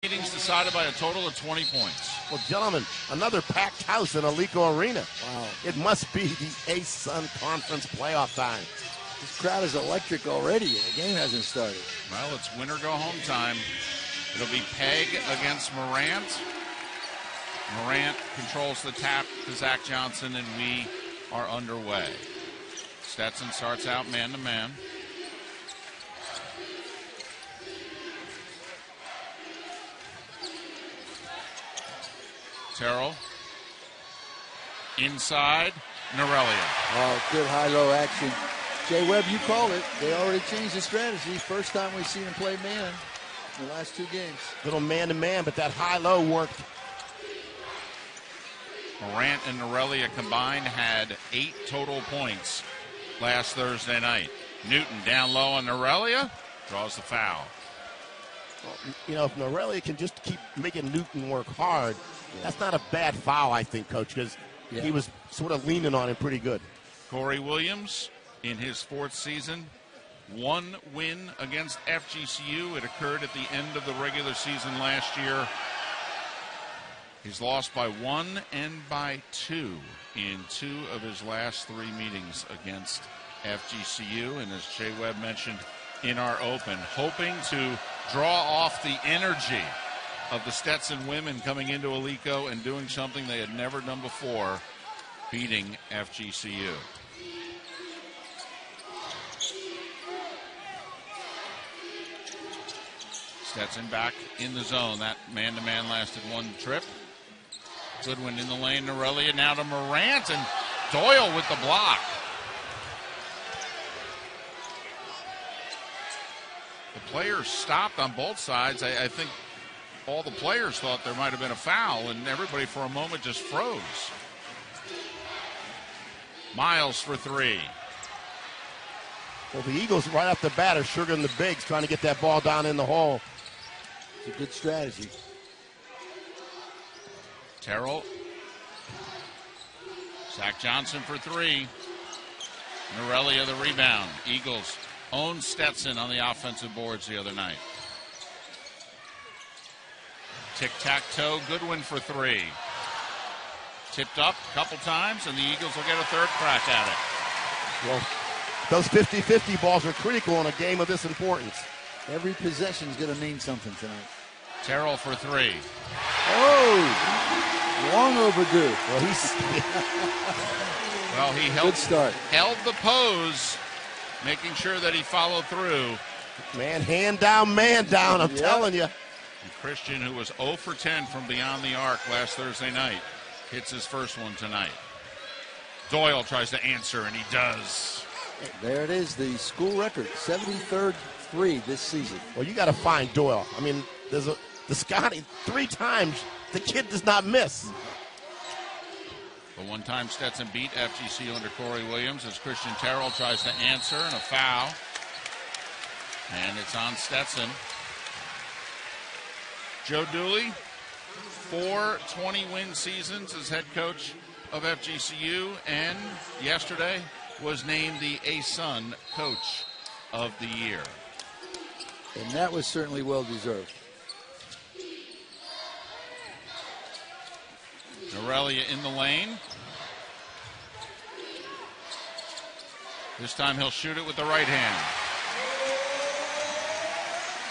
Meetings decided by a total of 20 points. Well, gentlemen, another packed house in Alico Arena. Wow. It must be the ASUN Conference playoff time. This crowd is electric already, and the game hasn't started. Well, it's win or go home time. It'll be Peg against Morant. Morant controls the tap to Zach Johnson, and we are underway. Stetson starts out man-to-man. Terrell. Inside. Norelia. Oh, good high-low action. Jay Webb, you called it. They already changed the strategy. First time we've seen him play man in the last 2 games. Little man-to-man, but that high-low worked. Morant and Norelia combined had 8 total points last Thursday night. Newton down low on Norelia, draws the foul. Well, you know, if Norelia can just keep making Newton work hard, that's not a bad foul, I think, Coach, because he was sort of leaning on him pretty good. Corey Williams, in his 4th season, 1 win against FGCU. It occurred at the end of the regular season last year. He's lost by 1 and by 2 in 2 of his last 3 meetings against FGCU. And as Jay Webb mentioned in our open, hoping to draw off the energy of the Stetson women coming into Alico and doing something they had never done before, beating FGCU. Stetson back in the zone. That man-to-man lasted 1 trip. Goodwin in the lane. Norelia now to Morant, and Doyle with the block. The players stopped on both sides. I think all the players thought there might have been a foul, and everybody for a moment just froze. Miles for 3. Well, the Eagles right off the bat are sugaring the bigs, trying to get that ball down in the hole. It's a good strategy. Terrell. Zach Johnson for 3. Norelia the rebound. Eagles owned Stetson on the offensive boards the other night. Tic-tac-toe, Goodwin for 3. Tipped up a couple times, and the Eagles will get a 3rd crack at it. Well, those 50-50 balls are critical in a game of this importance. Every possession is going to mean something tonight. Terrell for 3. Oh, long overdue. Well, he held the pose, making sure that he followed through. Man down, I'm telling you. And Christian, who was 0 for 10 from beyond the arc last Thursday night, hits his first one tonight. Doyle tries to answer, and he does. There it is, the school record, 73rd 3 this season. Well, you got to find Doyle. I mean, the Scotty 3 times, the kid does not miss. The one-time Stetson beat FGCU under Corey Williams as Christian Terrell tries to answer, and a foul. And it's on Stetson. Joe Dooley, 4 20-win seasons as head coach of FGCU, and yesterday was named the ASUN Coach of the Year. And that was certainly well-deserved. Norelia in the lane. This time he'll shoot it with the right hand.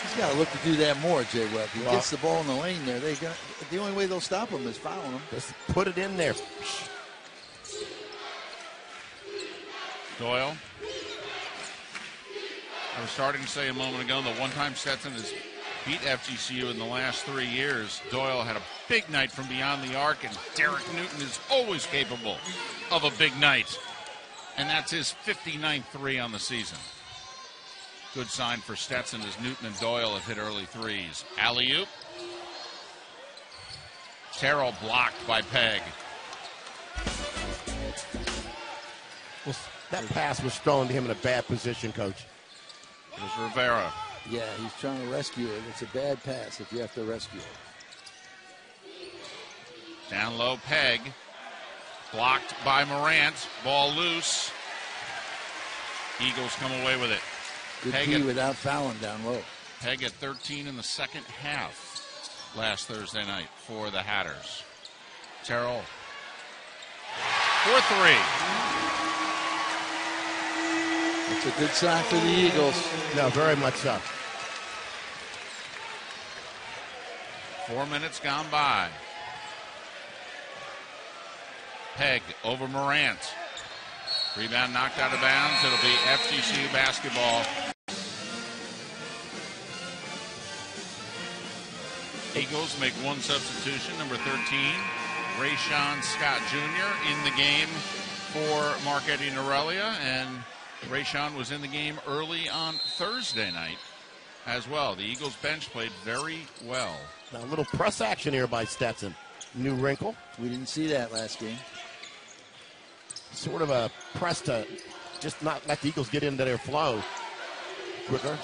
He's got to look to do that more, Jay Webb. He gets the ball in the lane there. The only way they'll stop him is fouling him. Just put it in there. Doyle. I was starting to say a moment ago, the one-time Stetson has beat FGCU in the last 3 years. Doyle had a big night from beyond the arc, and Derek Newton is always capable of a big night. And that's his 59th 3 on the season. Good sign for Stetson as Newton and Doyle have hit early 3s. Alley-oop. Terrell blocked by Peg. Well, that pass was thrown to him in a bad position, Coach. It was Rivera. Yeah, he's trying to rescue it. It's a bad pass if you have to rescue it. Down low, Peg. Blocked by Morant. Ball loose. Eagles come away with it. Good D without fouling down low. Peg at 13 in the second half. last Thursday night for the Hatters. Terrell for three. It's a good sign for the Eagles. No, very much so. 4 minutes gone by. Peg over Morant. Rebound knocked out of bounds. It'll be FGCU basketball. Eagles make one substitution, number 13, Rayshon Scott Jr. in the game for Marc-Eddy Norelia, and Rayshon was in the game early on Thursday night as well. The Eagles bench played very well. Now a little press action here by Stetson. New wrinkle. We didn't see that last game. Sort of a press to just not let the Eagles get into their flow quicker.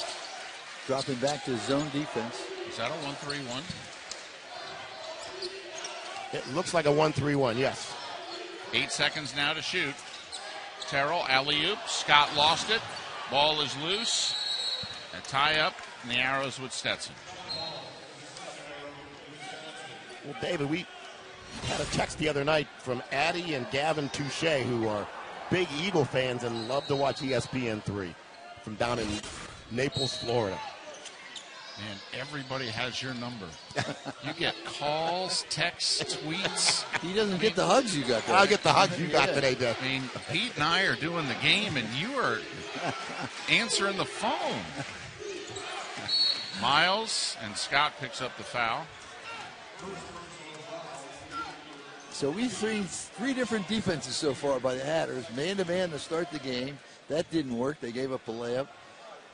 Dropping back to zone defense. Is that a 1-3-1? It looks like a 1-3-1, yes. 8 seconds now to shoot. Terrell, alley-oop. Scott lost it. Ball is loose. A tie-up, and the arrows with Stetson. Well, David, we had a text the other night from Addie and Gavin Touche, who are big Eagle fans and love to watch ESPN3 from down in Naples, Florida. Man, everybody has your number. You get calls, texts, tweets. He doesn't get the hugs you got today. I'll get the hugs you got today, Dave. I mean, Pete and I are doing the game, and you are answering the phone. Miles and Scott picks up the foul. So we've seen three different defenses so far by the Hatters. Man-to-man to start the game. That didn't work. They gave up a layup.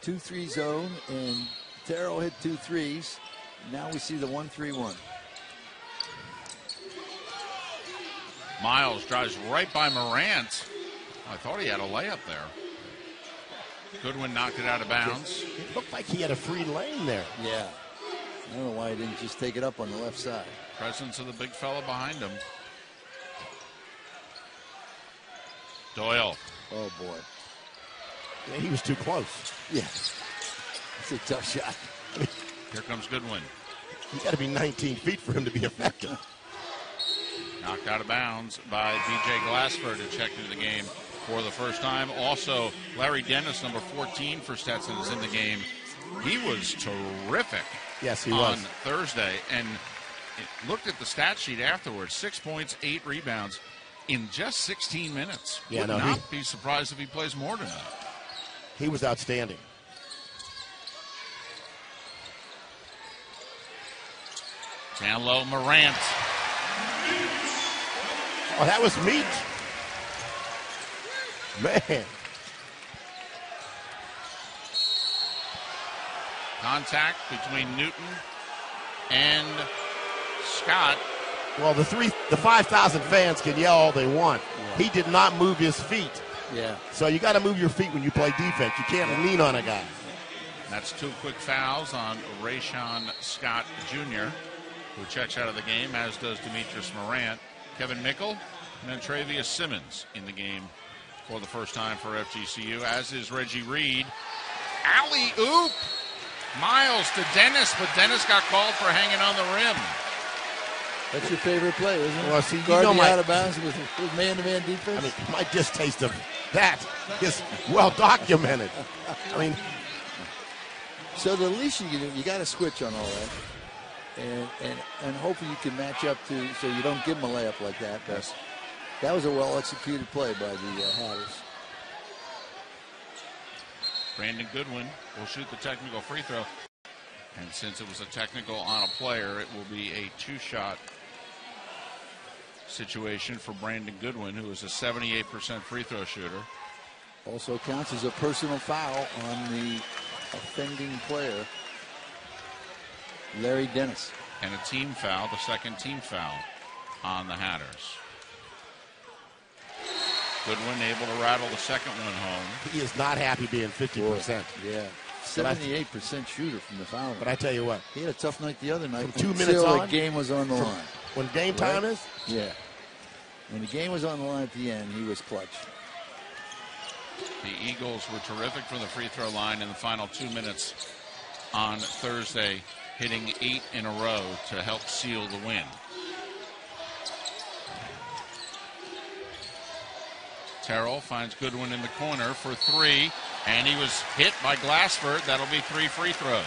2-3 zone, and Terrell hit 2 threes. Now we see the 1-3-1. Miles drives right by Morant. I thought he had a layup there. Goodwin knocked it out of bounds. It looked like he had a free lane there. Yeah. I don't know why he didn't just take it up on the left side. Presence of the big fella behind him. Doyle. Oh, boy. Yeah, he was too close. Yeah. It's a tough shot. Here comes Goodwin. You got to be 19 feet for him to be effective. Knocked out of bounds by B.J. Glassford to check into the game for the first time. Also, Larry Dennis, number 14 for Stetson, is in the game. He was terrific. Yes, he on was. Thursday, and looked at the stat sheet afterwards. 6 points, 8 rebounds in just 16 minutes. Yeah, Would not be surprised if he plays more than that. He was outstanding. Down low, Morant. Oh, that was meat. Man. Contact between Newton and Scott. Well, the 5,000 fans can yell all they want. Yeah. He did not move his feet. Yeah. So you got to move your feet when you play defense. You can't lean on a guy. That's 2 quick fouls on Rayshon Scott Jr., who checks out of the game, as does Demetrius Morant. Kevin Mickle, and then Travius Simmons in the game for the first time for FGCU, as is Reggie Reed. Alley-oop! Miles to Dennis, but Dennis got called for hanging on the rim. That's your favorite play, isn't it? Well, see, Guarding out of bounds with man-to-man defense. I mean, my distaste of that is well documented. I mean, so the least you can do, you got to switch on all that. And hopefully you can match up to, so you don't give them a layup like that. But yes. That was a well-executed play by the Hatters. Brandon Goodwin will shoot the technical free throw. And since it was a technical on a player, it will be a 2-shot situation for Brandon Goodwin, who is a 78% free throw shooter. Also counts as a personal foul on the offending player, Larry Dennis. And a team foul, the second team foul on the Hatters. Goodwin able to rattle the second one home. He is not happy being 50%. Yeah. 78% shooter from the foul. But I tell you what, he had a tough night the other night. From 2 minutes on, the game was on the line. When game time is? Yeah. When the game was on the line at the end, he was clutch. The Eagles were terrific from the free throw line in the final 2 minutes on Thursday hitting 8 in a row to help seal the win. Terrell finds Goodwin in the corner for 3, and he was hit by Glassford. That'll be 3 free throws.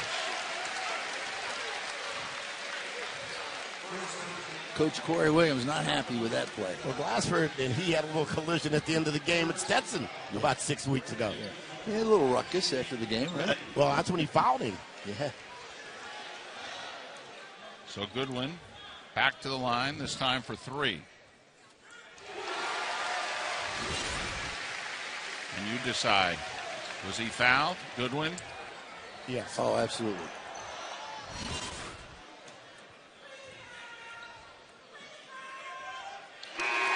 Coach Corey Williams not happy with that play. Well, Glassford and he had a little collision at the end of the game at Stetson about 6 weeks ago. Yeah. He had a little ruckus after the game, right? Well, that's when he fouled him. Yeah. So Goodwin back to the line, this time for 3. And you decide, was he fouled, Goodwin? Yes. Oh, absolutely.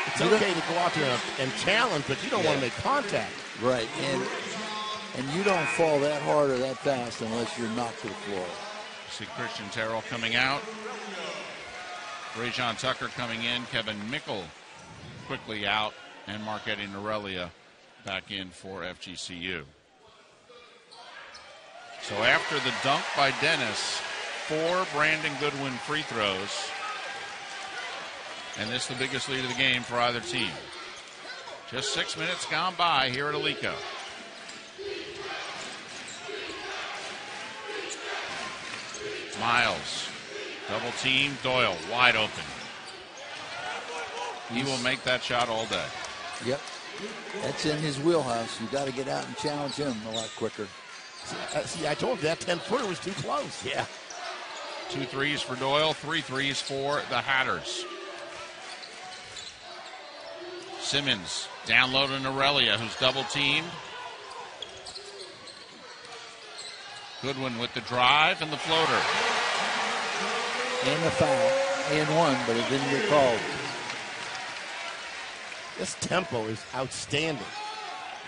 It's okay to go out there and challenge, but you don't want to make contact. Right, and you don't fall that hard or that fast unless you're knocked to the floor. See Christian Terrell coming out. Rajon Tucker coming in. Kevin Mickle quickly out. And Marc-Eddy Norelia back in for FGCU. So after the dunk by Dennis, 4 Brandon Goodwin free throws. And this is the biggest lead of the game for either team. Just 6 minutes gone by here at Alico. Miles, double team, Doyle, wide open. He will make that shot all day. Yep, that's in his wheelhouse. You got to get out and challenge him a lot quicker. See, I told you that 10-footer was too close. Yeah. 2 threes for Doyle, 3 threes for the Hatters. Simmons down low to Norelia, who's double teamed. Goodwin with the drive and the floater. And the foul. And 1, but it didn't get called. This tempo is outstanding.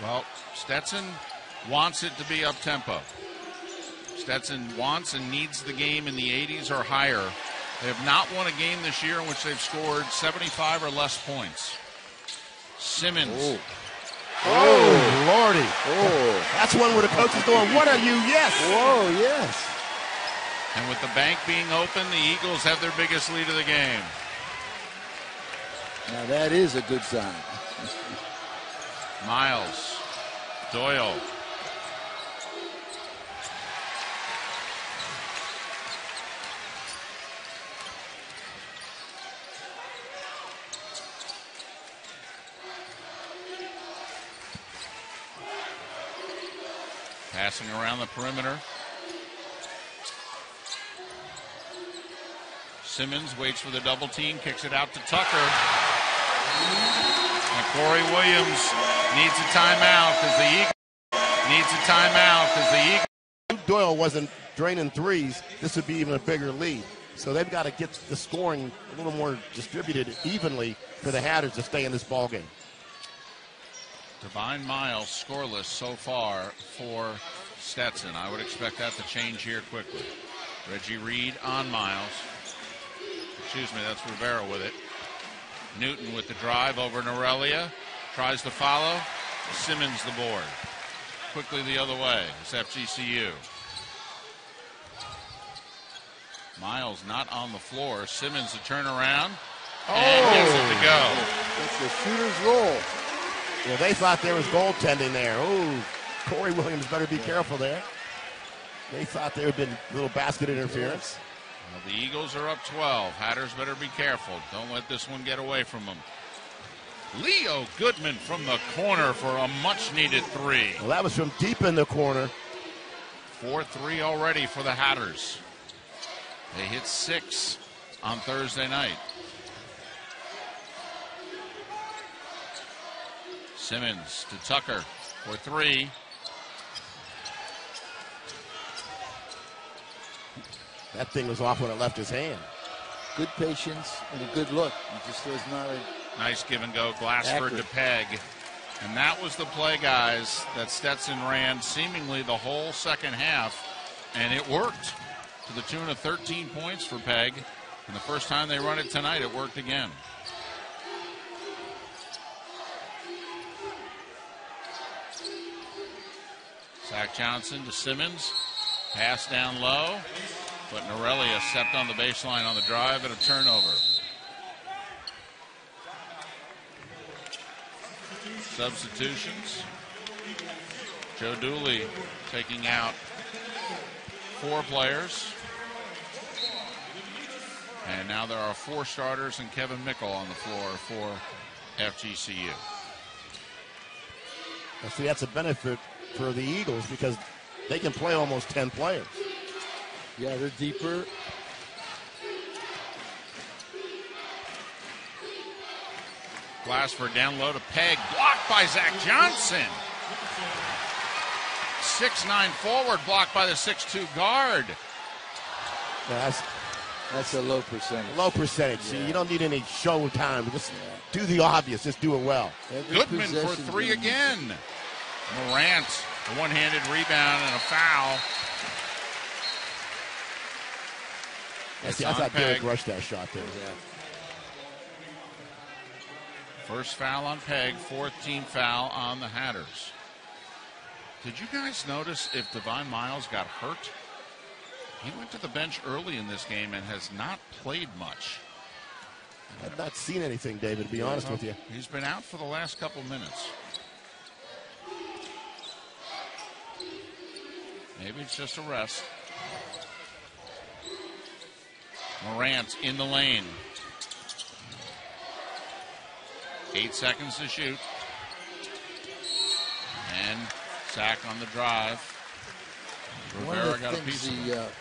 Well, Stetson wants it to be up-tempo. Stetson wants and needs the game in the 80s or higher. They have not won a game this year in which they've scored 75 or less points. Simmons. Oh, Lordy. Oh. That's one where the coach is going, what are you? Yes. Whoa, yes. And with the bank being open, the Eagles have their biggest lead of the game. Now that is a good sign. Miles. Doyle. Passing around the perimeter. Simmons waits for the double team, kicks it out to Tucker. And Corey Williams needs a timeout because the Eagles If Doyle wasn't draining threes, this would be even a bigger lead. So they've got to get the scoring a little more distributed evenly for the Hatters to stay in this ballgame. Divine Miles scoreless so far for Stetson. I would expect that to change here quickly. Reggie Reed on Miles. Excuse me, that's Rivera with it. Newton with the drive over Norelia. Tries to follow. Simmons the board. Quickly the other way. It's FGCU. Miles not on the floor. Simmons to turn around. And gets it to go. It's the shooter's roll. Well, they thought there was goaltending there. Oh, Corey Williams better be careful there. They thought there had been a little basket interference. Well, the Eagles are up 12. Hatters better be careful. Don't let this one get away from them. Leo Goodman from the corner for a much-needed 3. Well, that was from deep in the corner. 4-3 already for the Hatters. They hit 6 on Thursday night. Simmons to Tucker for 3. That thing was off when it left his hand. Good patience and a good look. He just was not a... Nice give and go. Glassford accurate to Peg. And that was the play, guys, that Stetson ran seemingly the whole second half. And it worked to the tune of 13 points for Peg. And the first time they run it tonight, it worked again. Zach Johnson to Simmons. Pass down low. But Norelia stepped on the baseline on the drive and a turnover. Substitutions. Joe Dooley taking out 4 players. And now there are 4 starters and Kevin Mickle on the floor for FGCU. See, that's a benefit for the Eagles because they can play almost 10 players. Yeah, they're deeper. Glassford down low to Peg. Blocked by Zach Johnson. 6'9" forward, blocked by the 6'2" guard. Yeah, that's a low percentage. Low percentage. Yeah. See, you don't need any show time. Just do the obvious. Just do it well. Goodman for 3 again. Morant, a one-handed rebound and a foul. I thought Derek rushed that shot there. Yeah. First foul on Peg, 4th team foul on the Hatters. Did you guys notice if Divine Miles got hurt? He went to the bench early in this game and has not played much. I've not seen anything, David, to be honest with you. He's been out for the last couple minutes. Maybe it's just a rest. Morant in the lane. 8 seconds to shoot. And sack on the drive. Rivera got a piece.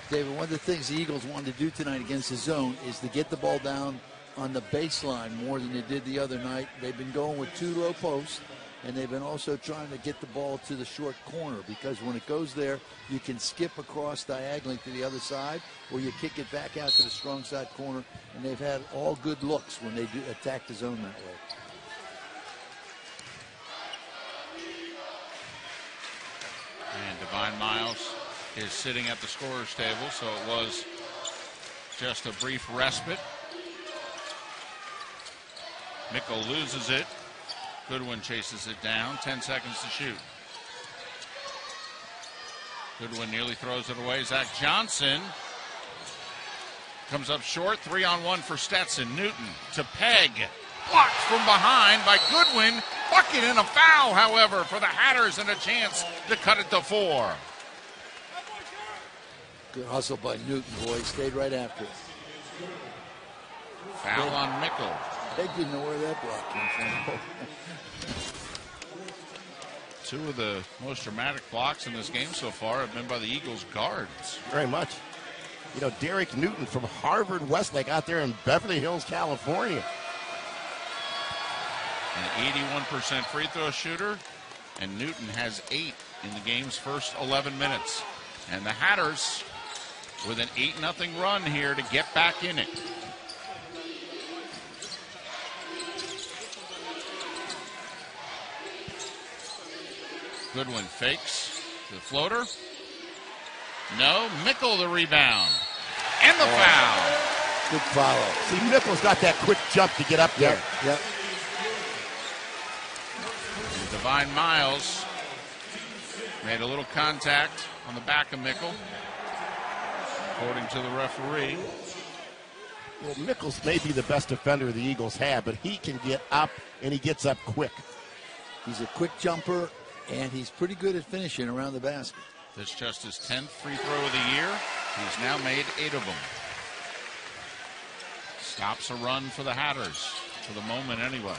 David, one of the things the Eagles wanted to do tonight against the zone is to get the ball down on the baseline more than they did the other night. They've been going with 2 low posts, and they've been also trying to get the ball to the short corner because when it goes there, you can skip across diagonally to the other side or you kick it back out to the strong side corner, and they've had all good looks when they do attack the zone that way. And Divine Miles is sitting at the scorer's table, so it was just a brief respite. Mickle loses it. Goodwin chases it down. 10 seconds to shoot. Goodwin nearly throws it away. Zach Johnson comes up short. 3-on-1 for Stetson. Newton to Peg. Blocked from behind by Goodwin. Bucket and a foul, however, for the Hatters, and a chance to cut it to 4. Good hustle by Newton, boy. He stayed right after it. Foul on Mickle. They didn't know where that block came from. 2 of the most dramatic blocks in this game so far have been by the Eagles guards. Very much. You know, Derek Newton from Harvard Westlake out there in Beverly Hills, California. An 81% free throw shooter, and Newton has 8 in the game's first 11 minutes. And the Hatters with an 8-0 run here to get back in it. Goodwin fakes the floater. No, Mickle the rebound. And the foul. Good follow. See, Mickle's got that quick jump to get up there. Yep. And Divine Miles made a little contact on the back of Mickle, according to the referee. Well, Mickles may be the best defender the Eagles have, but he can get up, and he gets up quick. He's a quick jumper, and he's pretty good at finishing around the basket. This just his 10th free throw of the year. He's now made 8 of them. Stops a run for the Hatters, for the moment anyway.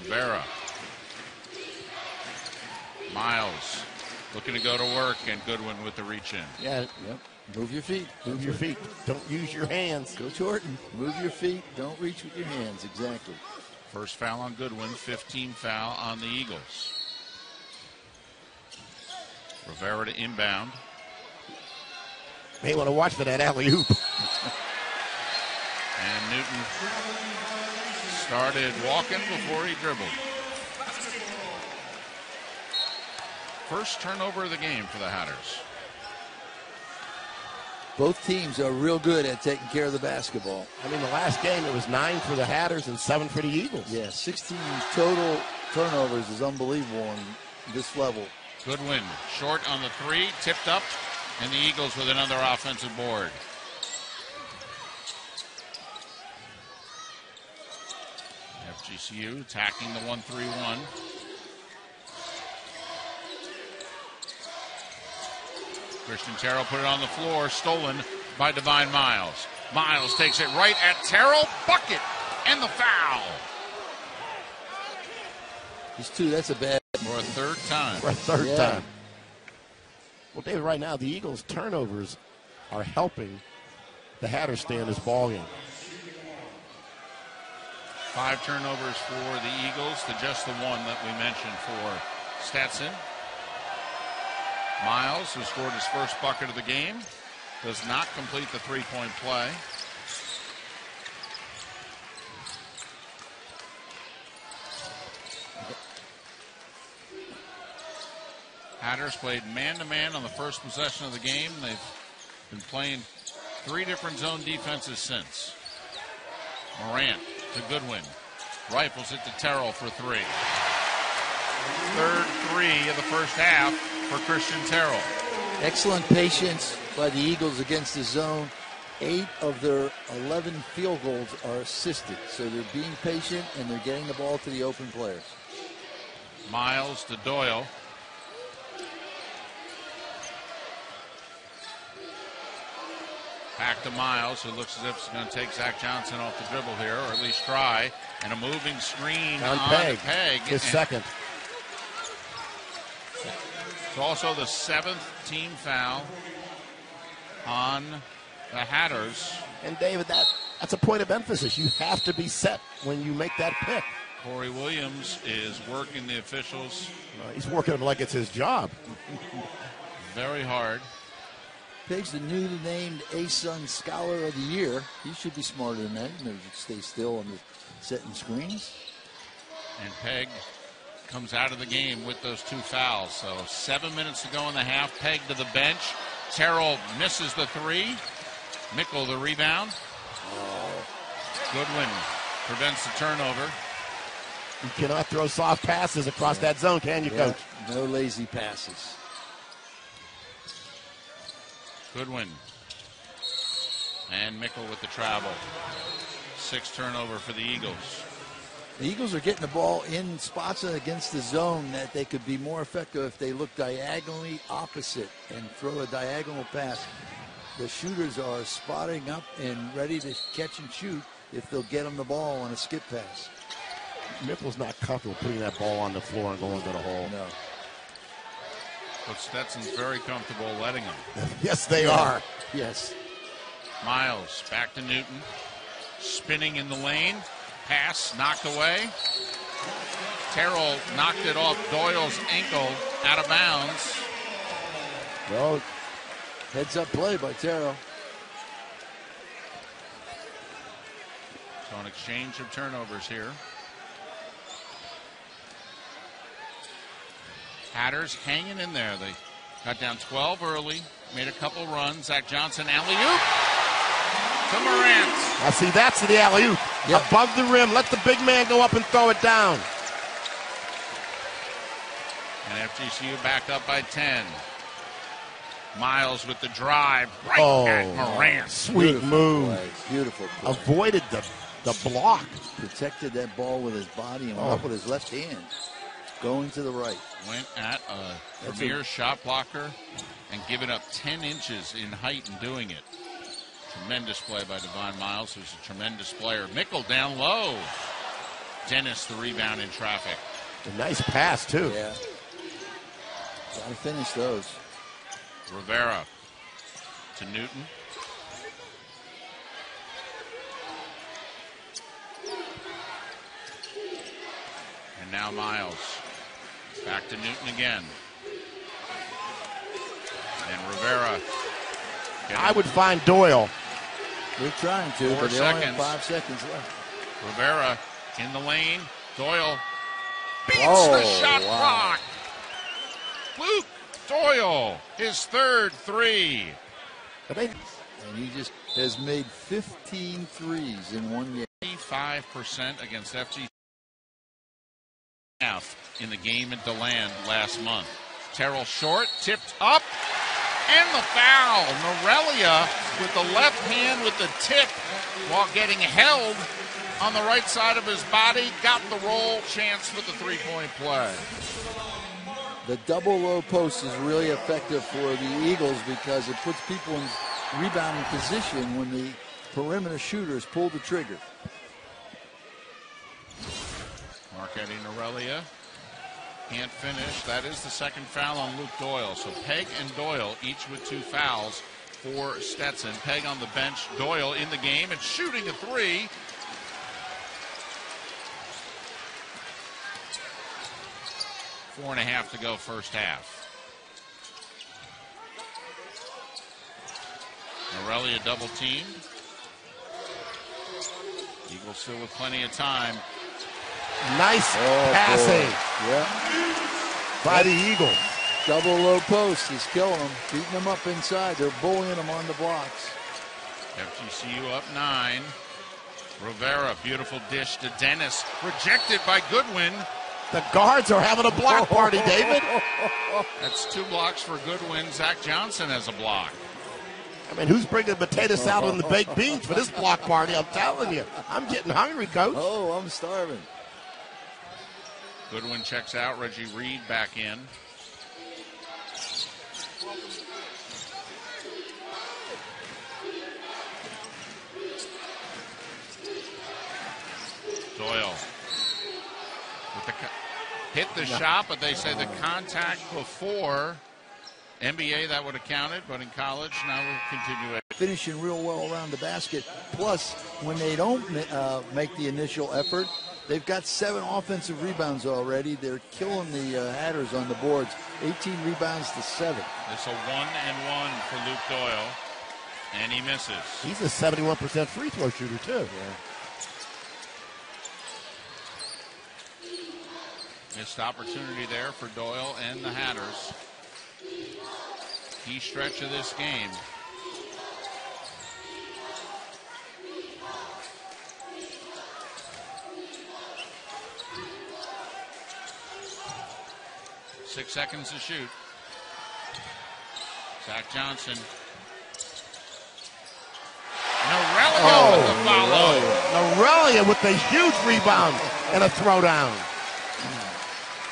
Rivera. Miles looking to go to work, and Goodwin with the reach in. Yeah, yep. Move your feet. Move your feet. Don't use your hands. Go Jordan. Move your feet. Don't reach with your hands. Exactly. First foul on Goodwin, 15 foul on the Eagles. Rivera to inbound. May want to watch for that alley-oop. And Newton started walking before he dribbled. First turnover of the game for the Hatters. Both teams are real good at taking care of the basketball. I mean, the last game it was 9 for the Hatters and 7 for the Eagles. Yeah, 16 total turnovers is unbelievable on this level. Goodwin, short on the three, tipped up, and the Eagles with another offensive board. FGCU attacking the 1-3-1. Christian Terrell put it on the floor, stolen by Divine Miles. Miles takes it right at Terrell, bucket, and the foul. He's two, that's a bad. For a third time. For a third time. Well, David, right now the Eagles' turnovers are helping the Hatters stay in this ball game. 5 turnovers for the Eagles to just the one that we mentioned for Stetson. Miles, who scored his first bucket of the game, does not complete the three-point play. Hatters played man-to-man on the first possession of the game. They've been playing 3 different zone defenses since. Morant to Goodwin. Rifles it to Terrell for 3. Third 3 of the first half for Christian Terrell. Excellent patience by the Eagles against the zone. 8 of their 11 field goals are assisted. So they're being patient and they're getting the ball to the open players. Miles to Doyle. Back to Miles, who looks as if he's going to take Zach Johnson off the dribble here, or at least try. And a moving screen on Peg. His second. It's also the 7th team foul on the Hatters. And David, that's a point of emphasis. You have to be set when you make that pick. Corey Williams is working the officials. He's working them like it's his job. Very hard. Peg's the newly named ASUN Scholar of the Year. He should be smarter than that. Maybe stay still on the setting screens. And Peg comes out of the game with those 2 fouls. So 7 minutes to go in the half. Peg to the bench. Terrell misses the 3. Mickle the rebound. Goodwin prevents the turnover. You cannot throw soft passes across that zone, can you, Coach? No lazy passes. Goodwin. And Mickle with the travel. 6 turnover for the Eagles. The Eagles are getting the ball in spots against the zone that they could be more effective if they look diagonally opposite and throw a diagonal pass. The shooters are spotting up and ready to catch and shoot if they'll get them the ball on a skip pass. Mickle's not comfortable putting that ball on the floor and going to the hole. No. But Stetson's very comfortable letting him. Yes, they are. Yes. Miles back to Newton. Spinning in the lane. Pass knocked away. Terrell knocked it off Doyle's ankle out of bounds. Well, heads up play by Terrell. So an exchange of turnovers here. Hatters hanging in there. They got down 12 early, made a couple runs. Zach Johnson, alley-oop to Morant. Now see, that's the alley-oop. Yep. Above the rim, let the big man go up and throw it down. And FGCU back up by 10. Miles with the drive right at Morant. Sweet Beautiful move. Play. Beautiful play. Avoided the block. Protected that ball with his body and went up with his left hand. Going to the right. Went at a premier shot blocker and given up 10 inches in height in doing it. Tremendous play by Divine Miles, who's a tremendous player. Mickle down low. Dennis the rebound in traffic. A nice pass, too. Yeah. Got to finish those. Rivera to Newton. And now Miles. Back to Newton again. And Rivera. I would find Doyle. They're trying to, but they only have 5 seconds left. Rivera in the lane. Doyle beats the shot clock. Luke Doyle, his third 3. And he just has made 15 threes in one game. 85% against FG in the game at DeLand last month. Terrell short, tipped up, and the foul. Norelia with the left hand with the tip while getting held on the right side of his body. Got the roll chance for the three-point play. The double low post is really effective for the Eagles because it puts people in rebounding position when the perimeter shooters pull the trigger. Marc-Eddy Norelia can't finish. That is the second foul on Luke Doyle. So Pegg and Doyle each with 2 fouls for Stetson. Pegg on the bench, Doyle in the game and shooting a three. Four and a half to go first half. Norelia double teamed. Eagles still with plenty of time. Nice passing by the Eagles. Double low post is killing them, beating them up inside. They're bullying them on the blocks. FGCU up 9. Rivera, beautiful dish to Dennis. Rejected by Goodwin. The guards are having a block party, David. That's 2 blocks for Goodwin. Zach Johnson has a block. I mean, who's bringing the potato salad and the baked beans for this block party? I'm telling you. I'm getting hungry, Coach. Oh, I'm starving. Goodwin checks out. Reggie Reed back in. Doyle with the hit the shot, but they say the contact before. NBA, that would have counted, but in college, now we'll continue it. Finishing real well around the basket. Plus, when they don't make the initial effort, they've got 7 offensive rebounds already. They're killing the Hatters on the boards. 18 rebounds to 7. It's a 1-and-1 for Luke Doyle, and he misses. He's a 71% free throw shooter, too. Yeah. Missed opportunity there for Doyle and the Hatters. Key stretch of this game. Six seconds to shoot. Zach Johnson. Norelia with the follow. Norelia with the huge rebound and a throwdown.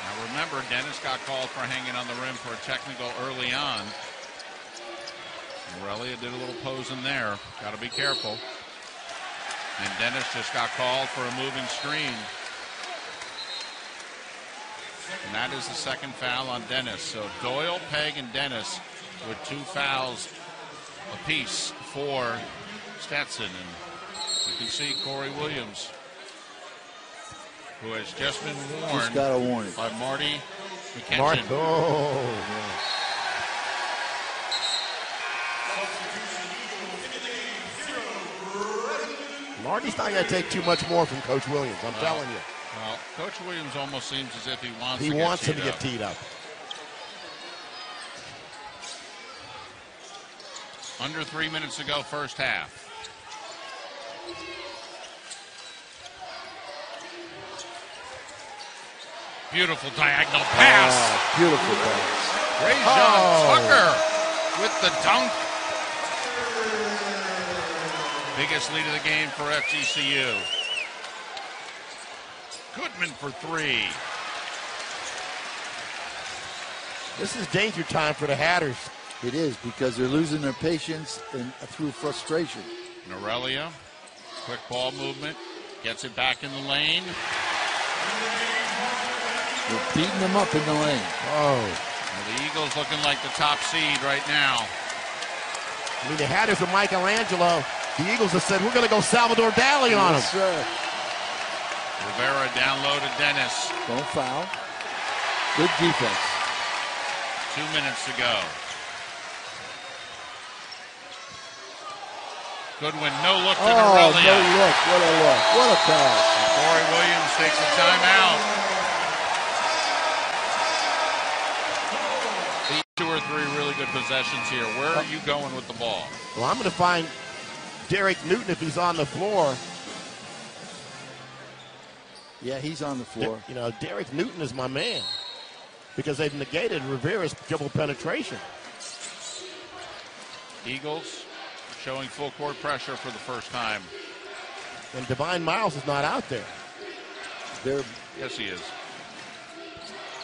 Now remember, Dennis got called for hanging on the rim for a technical early on. Norelia did a little posing there. Got to be careful. And Dennis just got called for a moving screen. And that is the second foul on Dennis. So Doyle, Pegg, and Dennis with 2 fouls apiece for Stetson. And you can see Corey Williams, who has just been warned Just got a warning by Marty McKenzie. Marty's not going to take too much more from Coach Williams, I'm telling you. Well, Coach Williams almost seems as if he wants him to get teed up. Under 3 minutes to go, first half. Beautiful diagonal pass. Beautiful pass. Rajon Tucker with the dunk. Biggest lead of the game for FGCU. Goodman for 3. This is danger time for the Hatters. It is, because they're losing their patience and through frustration. Norelia, quick ball movement, gets it back in the lane. They're beating them up in the lane. Oh. Well, the Eagles looking like the top seed right now. I mean, the Hatters are Michelangelo. The Eagles have said, we're going to go Salvador Dali on them. Yes, sir. Rivera down low to Dennis. Don't foul. Good defense. 2 minutes to go. Goodwin, no look to Norelia. No look. What a look. What a pass. Corey Williams takes a timeout. The 2 or 3 really good possessions here. Where are you going with the ball? Well, I'm going to find Derek Newton if he's on the floor. Yeah, he's on the floor. You know, Derek Newton is my man. because they've negated Rivera's dribble penetration. Eagles showing full court pressure for the first time. And Divine Miles is not out there. Yes, he is.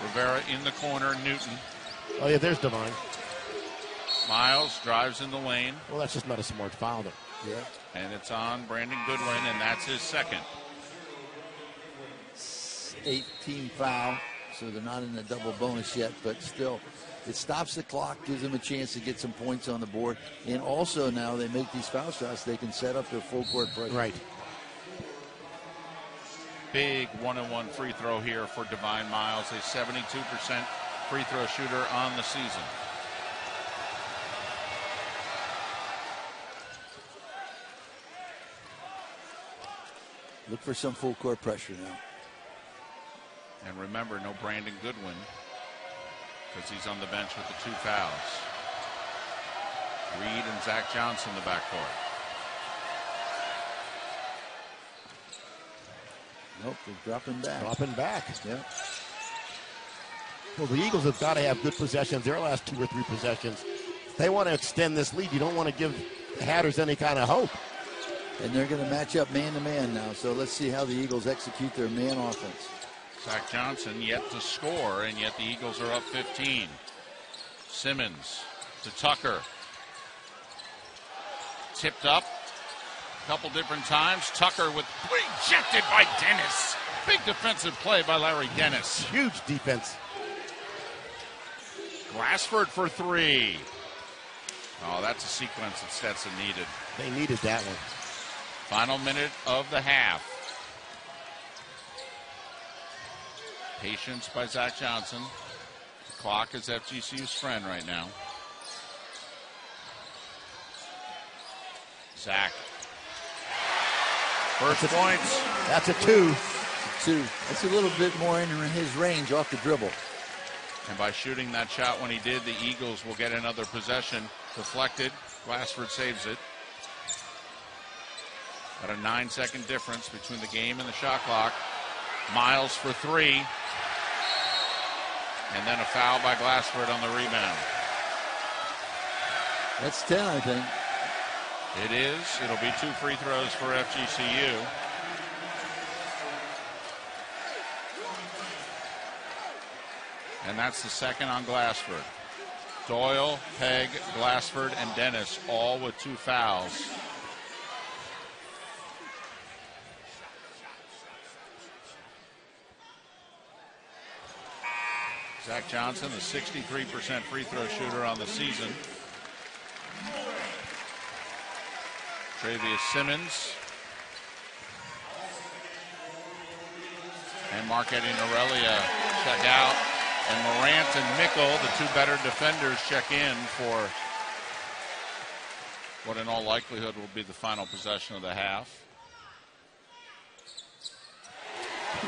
Rivera in the corner, Newton. Oh, yeah, there's Divine. Miles drives in the lane. Well, that's just not a smart foul, though. Yeah. And it's on Brandon Goodwin, and that's his second. 18 foul, so they're not in the double bonus yet, but still, it stops the clock, gives them a chance to get some points on the board, and also now they make these foul shots, they can set up their full court pressure. Right. Big one-on-one free throw here for Divine Miles, a 72% free throw shooter on the season. Look for some full court pressure now. And remember, no Brandon Goodwin because he's on the bench with the 2 fouls. Reed and Zach Johnson in the backcourt. Nope, they're dropping back. Dropping back. Yeah. Well, the Eagles have got to have good possessions. Their last 2 or 3 possessions. They want to extend this lead. You don't want to give the Hatters any kind of hope. And they're going to match up man-to-man now. So let's see how the Eagles execute their man offense. Zach Johnson yet to score, and yet the Eagles are up 15. Simmons to Tucker. Tipped up a couple different times. Tucker with rejected by Dennis. Big defensive play by Larry Dennis. Huge defense. Glassford for 3. Oh, that's a sequence that Stetson needed. They needed that one. Final minute of the half. Patience by Zach Johnson. The clock is FGCU's friend right now. Zach. First points. That's a 2. 2. That's a little bit more in his range off the dribble. And by shooting that shot when he did, the Eagles will get another possession. Deflected. Glassford saves it. Got a 9-second difference between the game and the shot clock. Miles for 3. And then a foul by Glassford on the rebound. That's 10, I think. It is. It'll be 2 free throws for FGCU. And that's the second on Glassford. Doyle, Pegg, Glassford, and Dennis all with 2 fouls. Zach Johnson, the 63% free throw shooter on the season. Travius Simmons. And Marc-Eddy and Aurelia check out. And Morant and Mickle, the 2 better defenders, check in for what in all likelihood will be the final possession of the half.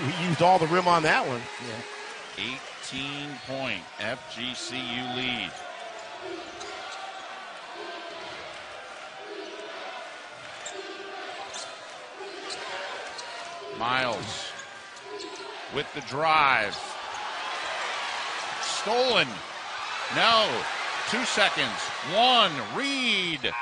We used all the rim on that one. Yeah. 18-point FGCU lead. Miles with the drive. Stolen. No. 2 seconds. 1. Reed.